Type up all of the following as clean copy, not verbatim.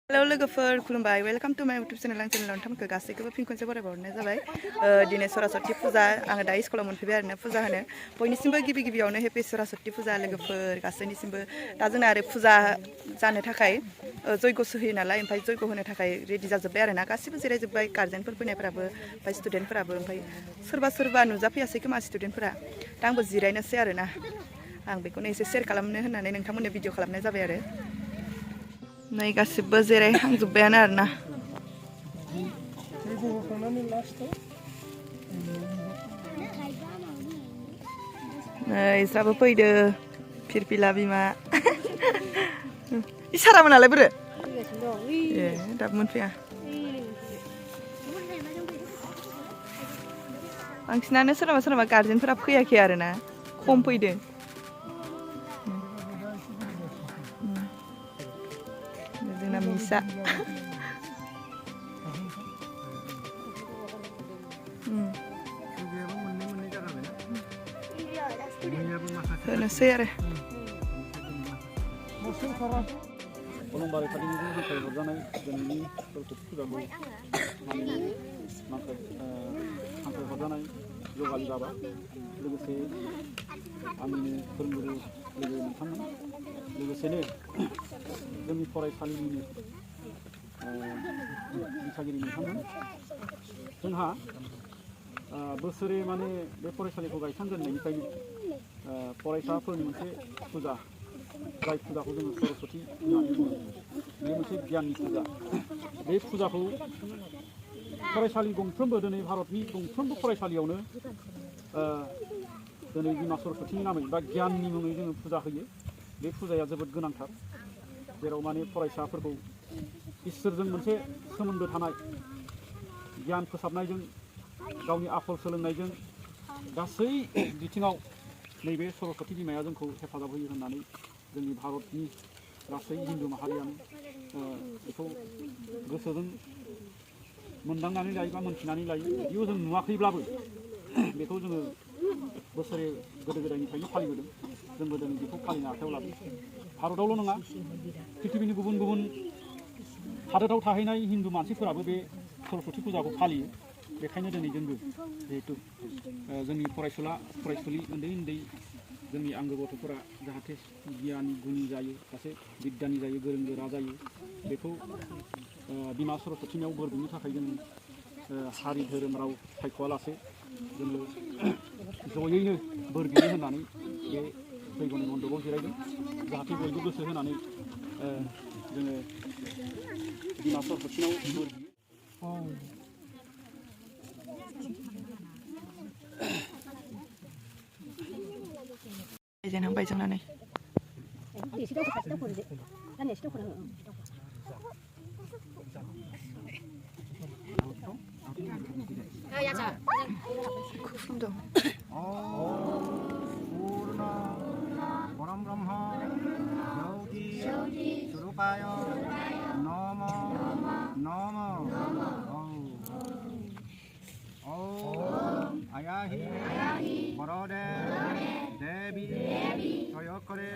Hello लोगोफोर खुलुमबाय welcome to माय यूट्यूब चैनल आं चैनेलाव नोंथांमोनखौ गासैखौबो फिन खनसे बरायबावनाय जाबाय दिनै सरासति फुजा आङो दायो स्कुलाव मोनफैबाय आरोना फुजा होनो बयनिसिमबो गिबियावनो हेपि सरासति फुजा लोगोफोर गासैनिसिमबो दा जोंना आरो फुजा जानो थाखाय जयग'सो होयो नालाय ओमफ्राय जयग' होनो थाखाय रेडि जाजोब्बाय आरोना गासिबो जिरायजोब्बाय गार्जेनफोर फैनायफोराबो ओमफ्राय स्टुडेन्टफोराबो ओमफ्राय सोरबा नुजाफैयासै खोमा स्टुडेन्टफोरा दा आंबो जिरायनोसै आरोना आं बेखौनो एसे शेयार खालामनो होननानै नोंथांमोननो भिडिअ खालामनाय जाबाय आरो नै गासिबो जिरायहांजोब्बायानो आरोना नै इसराबो फैदो फिरफिला बिमा इसारामोनालाय बोरो ए दाबो मोनफैया बांसिनानो सोरनाबा गार्जेनफोरा फैयाखै आरोना खम फैदों जोंना मिसा होनोसै आरो अलंबारि खाथिनिजों हांख्रायहरजानाय दिनैनि सरस्वती फुजाखौ हांख्रायहरजानाय जगालि बाबा लोगोसे आंनि फोरोंगुरु लोगो नोंथांमोन लोगोसेनो जोंनि फरायसालिनिनो दिथागिरि नोंथांमोन जोंहा बोसोरे माने बे फरायसालिखौ गायसनजेननायनिफ्रायनो फरायसाफोरनि मोनसे फुजा जाय फुजाखौ जोङो सरस्वती होननानै बुङो बे मोनसे गियाननि फुजा बे फुजाखौ फरायसालि गंफ्रोमबो दिनै भारतनि गंफ्रोमबो फरायसालियावनो दिनै बिमा सरस्वतीनि नामै बा गियाननि मुङै जोङो फुजा होयो बे फुजाया जोबोद गोनांथार जेराव माने फरायसाफोरखौ इसोरजों मोनसे सोमोन्दो थानाय गियान फोसाबनायजों गावनि आखल सोलोंनायजों गासै बिथिङाव नैबे सरस्वती बिमाया जोंखौ हेफाजाब होयो होननानै जोंनि भारतनि गासै हिन्दु माहारियानो बेखौ गोसोजों मोनदांनानै लायो बा मोनथिनानै लायो बेयाव जों नुवाखैब्लाबो बेखौ जोङो बोसोरे गोदो गोदायनिफ्रायनो फालिबोदों जोंबो दिनै बेखौ फालिनो आखायाव लादों भारतावल' नङा पृथिबिनि गुबुन गुबुन हादोराव थाहैनाय हिन्दु मानसिफोराबो बे सरस्वती फुजाखौ फालियो बेखायनो दिनै जोंबो जिहेतु जोंनि फरायसुलि उन्दै जोंनि आंगो गथ'फोरा जाहाथे गियानि गुनि जायो सासे बिद्यानि जायो गोरों गोरा जायो बेखौ बिमा सरस्वतीनियाव बोर बिनो थाखाय जों हारि धोरोम राव सायख'वालासे जोङो जयैनो बोर बिनो होननानै बे जयग'नि मन्दपाव जिरायदों जाहाथे बयबो गोसो होनानै जोङो बिमा सरस्वतीनाव बोर बियो बायजेनहांबाय जोंनानै खुफुंदों परम ब्रह्म ज्योति स्वरूपाय नम आयाहि वरदे देवी क्षयकरे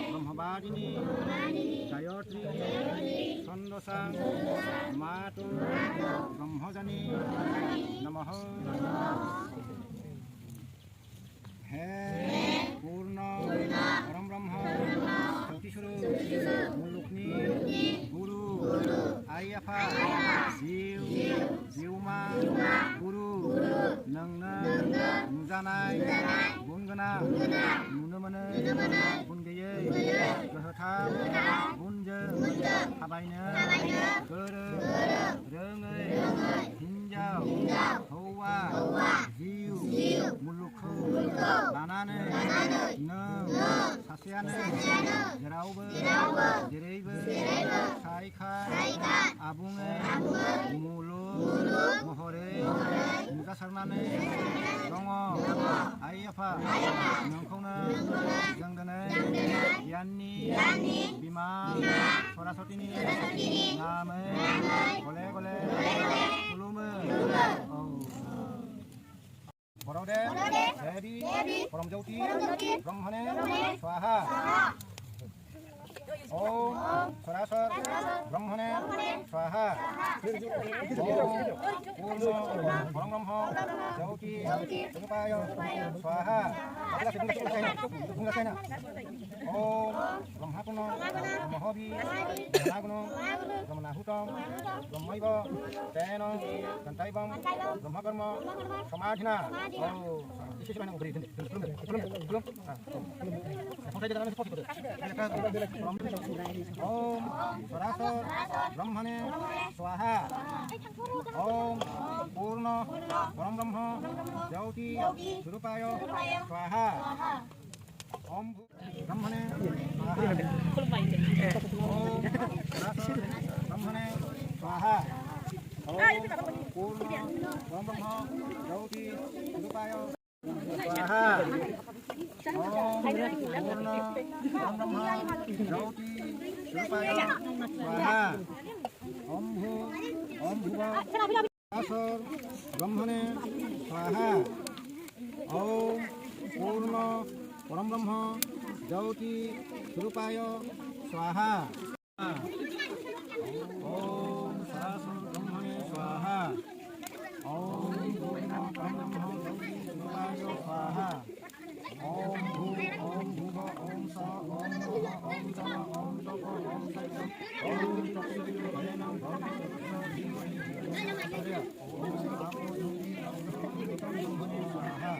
ब्रह्मवादिनी गायत्री छन्दसा मातु ब्रह्मजनी नमः हे पूर्ण परम ब्रह्म ज्योतिस्वरूप मुलुकनि गुरु आइ आफा जिउमा गुरु नोंनो नुजानाय गुन गोनां नुनो मोनो गुन गैयै गोहोथार गुनजों थाबायनो गोरों रोङै हिन्जाव हौवा जिउ मुलुगखौ लानानै नों सासेयानो जेरावबो जेरैबो सायखाय आबुङै मुलुग महरै नुजासारनानै दङ आइ आफा नोंखौनो जों दिनै गियाननि बिमा सरस्वतीनि नामै गले गले खुलुमो वरदे देवी परम ज्योति ब्रह्मणे स्वाहा ओम सरासर ब्रह्मणे स्वाहा पूर्ण परब्रह्म ज्योति स्वरूपाय स्वाहा ओम ब्रह्माकुनो ब्रह्महवि ब्रह्माकुनो ब्रह्मनाहुतम ब्रह्मैव तेन गन्ताइवं ब्रह्मकर्म समाधिना ओम स्वरासर ब्रह्मणे स्वाहा ओम पूर्ण परब्रह्म ज्योति स्वरूपाय स्वाहा ओम ब्रह्मणे स्वाहा ओम स्वरासर ब्रह्मणे स्वाहा ओम पूर्ण परब्रह्म ज्योति स्वरूपाय स्वाहा ओम पूर्ण ब्रह्म ज्योति स्वरूपाय स्वाहा ओम भुव असर ब्रह्मणे स्वाहा ओम पूर्ण परब्रह्म ज्योति स्वरूपाय स्वाहा ओम सरासर ब्रह्मणे स्वाहा ओम पूर्ण परब्रह्म ज्योति स्वरूपाय स्वाहा ओम भूव ओम स ओम ओम स ओम तप ओम सत्य ओम तत्सवितुर्भरेणं भवति ओम आपो ज्योति ब्रह्मणे स्वाहा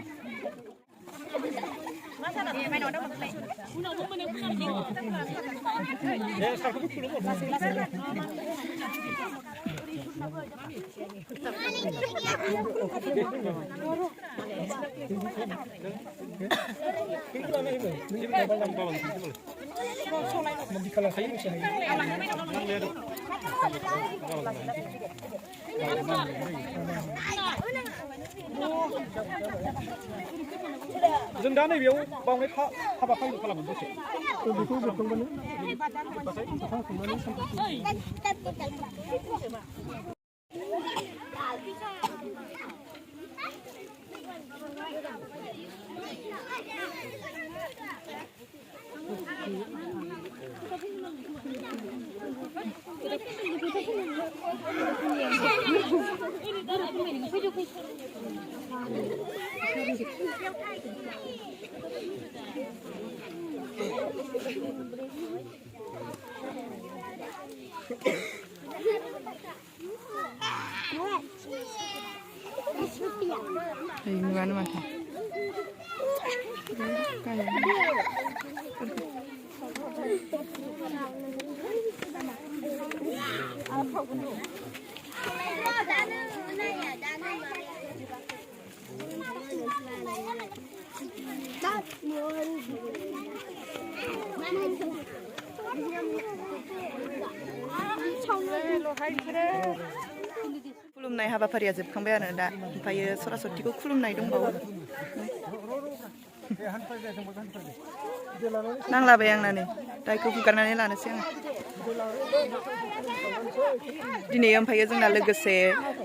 जों दा नैबेयाव बावनाय हाबाफारि खालामो दसे बेखौ जोबखांबानो Gimana mas? खुलुमनाय हाबाफारिया जोबखांबाय आरो दा ओमफ्राय सरासतिखौ खुलुमनाय दंबावो नांलाबाय आंनानै दायखौ हुगारनानै लानोसै आं दिनै ओमफ्राय जोंना लोगोसे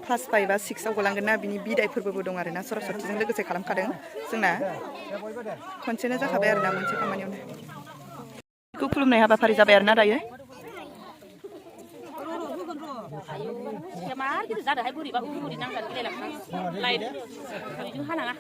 क्लास 5 बा 6 आव गलांगोन ना बिनि बिदाय फोरबोबो दं आरोना सरासतिजों लोगोसे खालामखादों जोंना खनसेनो जाखाबाय आरोना मोनसे खामानियावनो बेखौ खुलुमनाय हाबाफारि जाबाय आरोना दायो मार गिदिर जादोंहाय बोरैबा बोरै नांजानो गिलायलांखां लायदो बिदिनो हानाङा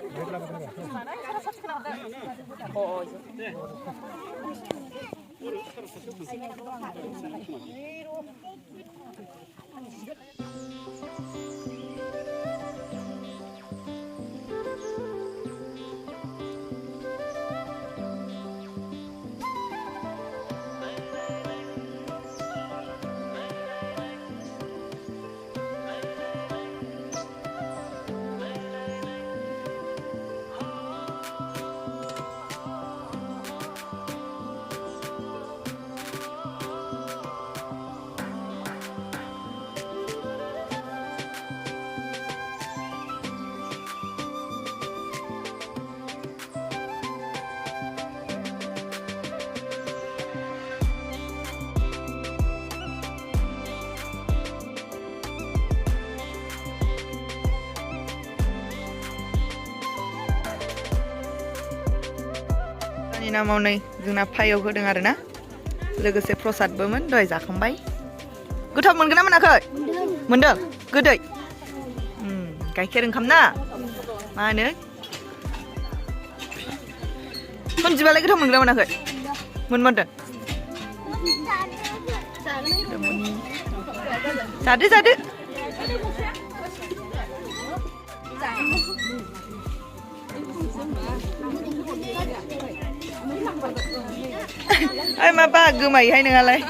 नामाव नै जोंना फायाव होदों आरोना लोगोसे प्रसादबोमोन दहाय जाखांबाय गोथाव मोनगोन ना मोनाखै मोनदों गोदै गाइखेर ओंखाम ना मा होनो सनजिबालाय गोथाव मोनगोन ना मोनाखै मोनदों जादो जादो ओइ माबा गोमायोहाय नोंहालाय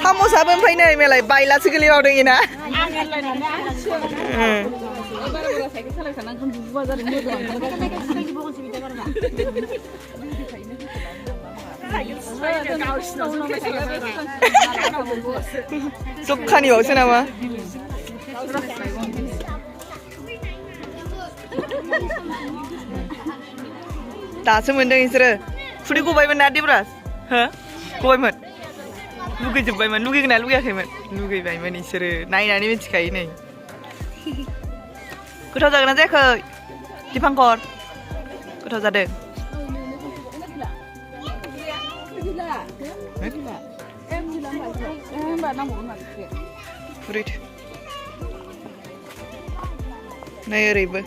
साम'साबो ओमफ्राय नै मेलाय बायलासो गोलैबावदों इना जखानियावसो नामा दासो मोनदों बिसोरो खुदै गबायमोन ना देब्रास हो गबायमोन लुगैजोब्बायमोन लुगैगोना लुगैयाखैमोन लुगैबायमोन बिसोरो नायनानै मिथिखायो नै गोथाव जागोन ना जायाखै दिपांकर गोथाव जादों नै ओरैबो